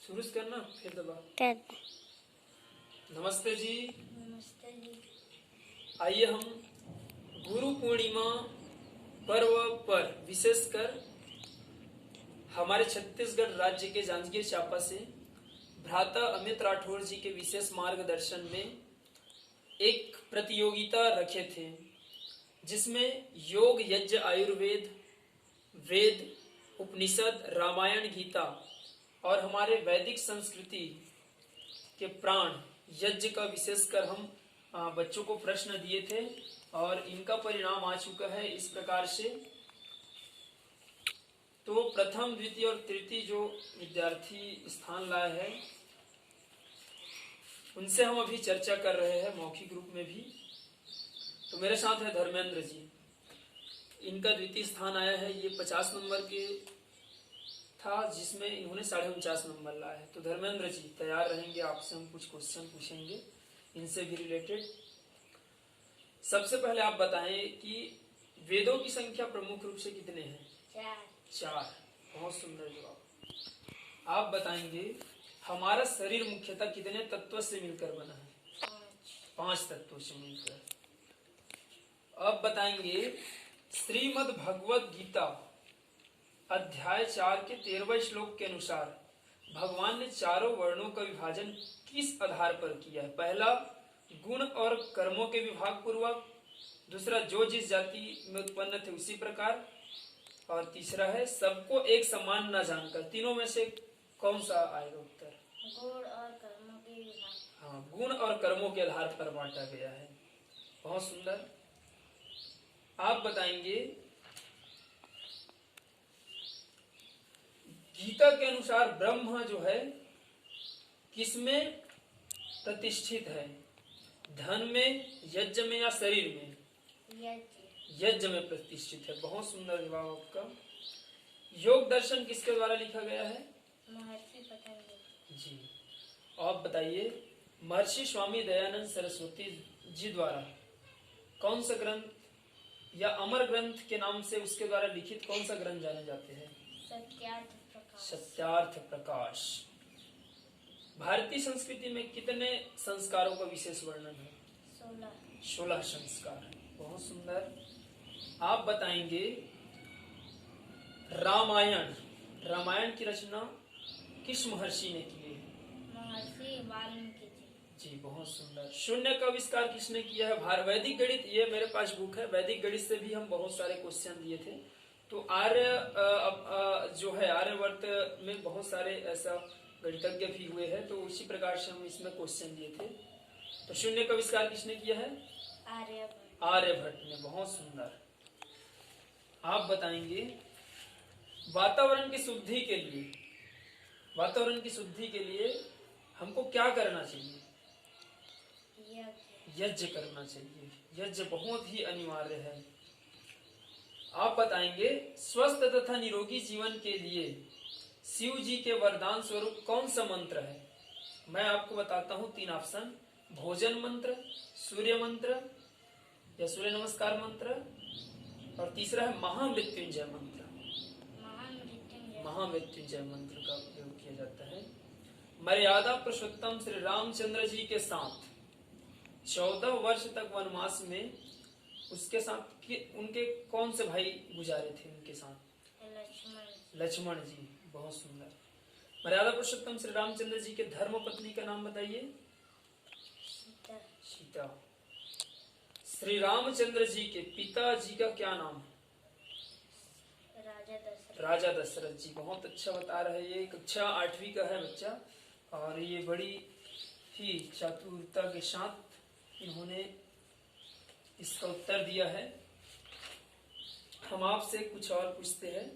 शुरू करना फिर दबा कर। नमस्ते जी। नमस्ते जी। आइए हम गुरु पूर्णिमा पर्व पर विशेषकर हमारे छत्तीसगढ़ राज्य के जांजगीर चांपा से भ्राता अमित राठौर जी के विशेष मार्गदर्शन में एक प्रतियोगिता रखे थे, जिसमें योग, यज्ञ, आयुर्वेद, वेद, उपनिषद, रामायण, गीता और हमारे वैदिक संस्कृति के प्राण यज्ञ का विशेषकर हम बच्चों को प्रश्न दिए थे और इनका परिणाम आ चुका है इस प्रकार से। तो प्रथम, द्वितीय और तृतीय जो विद्यार्थी स्थान लाए हैं उनसे हम अभी चर्चा कर रहे हैं मौखिक रूप में भी। तो मेरे साथ है धर्मेंद्र जी, इनका द्वितीय स्थान आया है। ये 50 नंबर के था जिसमें इन्होंने 49.5 नंबर लाए हैं। तो धर्मेंद्र जी तैयार रहेंगे, आपसे हम कुछ क्वेश्चन पूछेंगे इनसे भी रिलेटेड। सबसे पहले आप बताएं कि वेदों की संख्या प्रमुख रूप से कितने हैं? 4। बहुत सुंदर जवाब। आप बताएंगे हमारा शरीर मुख्यतः कितने तत्वों से मिलकर बना है? 5 तत्वों से मिलकर। अब बताएंगे श्रीमद् भगवत गीता अध्याय 4 के 13वें श्लोक के अनुसार भगवान ने चारों वर्णों का विभाजन किस आधार पर किया है? पहला, गुण और कर्मों के विभाग पूर्वक। दूसरा, जो जिस जाति में उत्पन्न थे उसी प्रकार। और तीसरा है सबको एक समान न जानकर। तीनों में से कौन सा आएगा उत्तर? गुण और कर्मों के विभाग। हाँ, गुण और कर्मों के आधार पर बांटा गया है। बहुत सुंदर। आप बताएंगे गीता के अनुसार ब्रह्म जो है किसमें प्रतिष्ठित है? धन में, यज्ञ में या शरीर में? यज्ञ में प्रतिष्ठित है। बहुत सुंदर जवाब आपका। योग दर्शन किसके द्वारा लिखा गया है? महर्षि पतंजलि जी। आप बताइए महर्षि स्वामी दयानंद सरस्वती जी द्वारा कौन सा ग्रंथ या अमर ग्रंथ के नाम से उसके द्वारा लिखित कौन सा ग्रंथ जाने जाते हैं? सत्यार्थ प्रकाश। भारतीय संस्कृति में कितने संस्कारों का विशेष वर्णन है? 16 संस्कार। बहुत सुंदर। आप बताएंगे रामायण की रचना किस महर्षि ने की है? महर्षि वाल्मीकि जी। बहुत सुंदर। शून्य का आविष्कार किसने किया है? वैदिक गणित, ये मेरे पास बुक है, वैदिक गणित से भी हम बहुत सारे क्वेश्चन दिए थे। तो आर्य जो है आर्यवर्त में बहुत सारे ऐसा गणितज्ञ भी हुए हैं, तो उसी प्रकार से हम इसमें क्वेश्चन दिए थे। तो शून्य का आविष्कार किसने किया है? आर्यभट्ट ने। बहुत सुंदर। आप बताएंगे वातावरण की शुद्धि के लिए हमको क्या करना चाहिए? यज्ञ करना चाहिए। यज्ञ बहुत ही अनिवार्य है। आप बताएंगे स्वस्थ तथा निरोगी जीवन के लिए शिव जी के वरदान स्वरूप कौन सा मंत्र है? मैं आपको बताता हूँ 3 ऑप्शन। भोजन मंत्र, सूर्य मंत्र या सूर्य नमस्कार मंत्र, और तीसरा है महामृत्युंजय मंत्र। महामृत्युंजय मंत्र का उपयोग किया जाता है। मर्यादा पुरुषोत्तम श्री रामचंद्र जी के साथ 14 वर्ष तक वनवास में उसके साथ उनके कौन से भाई गुजारे थे उनके साथ? लक्ष्मण जी। बहुत सुंदर। मर्यादा पुरुषोत्तम श्री रामचंद्र जी के धर्म पत्नी का नाम बताइए? सीता। श्री रामचंद्र जी के पिताजी का क्या नाम है? राजा दशरथ जी। बहुत अच्छा बता रहे हैं। ये कक्षा 8वीं का है बच्चा और ये बड़ी ही चातुरता के साथ इन्होंने इसका उत्तर दिया है। हम आपसे कुछ और पूछते हैं।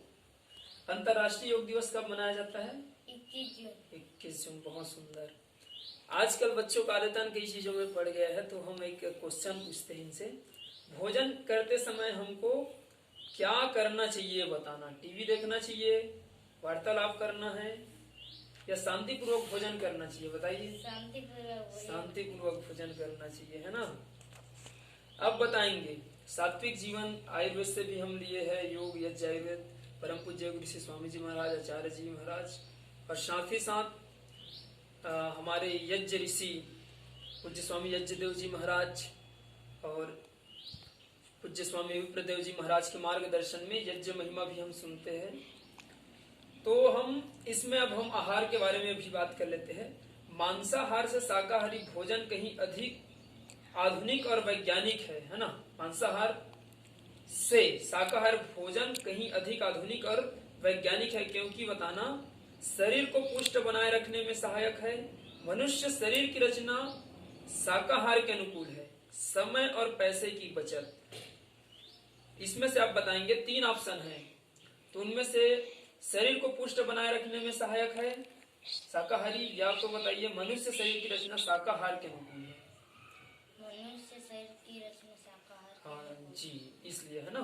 अंतर्राष्ट्रीय योग दिवस कब मनाया जाता है? 21 जून। बहुत सुंदर। आजकल बच्चों का आदतन कई चीजों में पड़ गया है, तो हम एक क्वेश्चन पूछते हैं इनसे। भोजन करते समय हमको क्या करना चाहिए बताना? टीवी देखना चाहिए, वार्तालाप करना है या शांतिपूर्वक भोजन करना चाहिए? बताइए। शांतिपूर्वक भोजन करना चाहिए, है ना? अब बताएंगे सात्विक जीवन आयुर्वेद से भी हम लिए हैं। योग, यज्ञ, आयुर्वेद, परम पूज्य गुरु श्री स्वामी जी महाराज, आचार्य जी महाराज, और साथ ही साथ हमारे यज्ञ ऋषि पूज्य स्वामी यज्ञदेव जी महाराज और पूज्य स्वामी विप्रदेव जी महाराज के मार्गदर्शन में यज्ञ महिमा भी हम सुनते हैं। तो हम इसमें अब हम आहार के बारे में भी बात कर लेते हैं। मांसाहार से शाकाहारी भोजन कहीं अधिक आधुनिक और वैज्ञानिक है ना। मांसाहार से शाकाहार भोजन कहीं अधिक आधुनिक और वैज्ञानिक है, क्योंकि बताना शरीर को पुष्ट बनाए रखने में सहायक है। मनुष्य शरीर की रचना शाकाहार के अनुकूल है। समय और पैसे की बचत, इसमें से आप बताएंगे 3 ऑप्शन है, तो उनमें से शरीर को पुष्ट बनाए रखने में सहायक है शाकाहारी, या तो बताइए मनुष्य शरीर की रचना शाकाहार के अनुकूल है। मनुष्य शरीर की रचना शाकाहार के हाँ अनुकूल। जी, इसलिए है ना।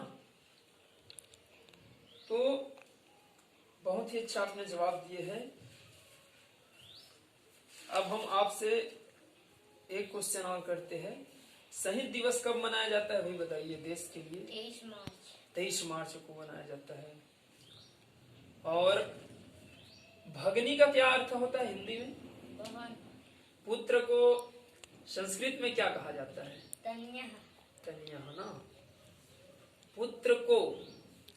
तो बहुत ही अच्छा आपने जवाब दिए हैं। अब हम आपसे एक क्वेश्चन और करते हैं। शहीद दिवस कब मनाया जाता है, वही बताइए देश के लिए। 23 मार्च। 23 मार्च को मनाया जाता है। और भगनी का क्या अर्थ होता है हिंदी में? बहन। पुत्र को संस्कृत में क्या कहा जाता है? तन्यः। तन्यः ना। पुत्र को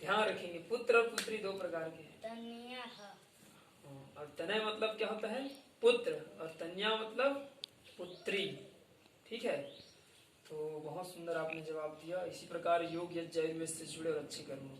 ध्यान रखेंगे, पुत्र और पुत्री 2 प्रकार के हैं। तन्यः। और तनय मतलब क्या होता है? पुत्र, और तन्या मतलब पुत्री। ठीक है, तो बहुत सुंदर आपने जवाब दिया। इसी प्रकार योग यज्ञ आयुर्वेद से जुड़े और अच्छे कर्मों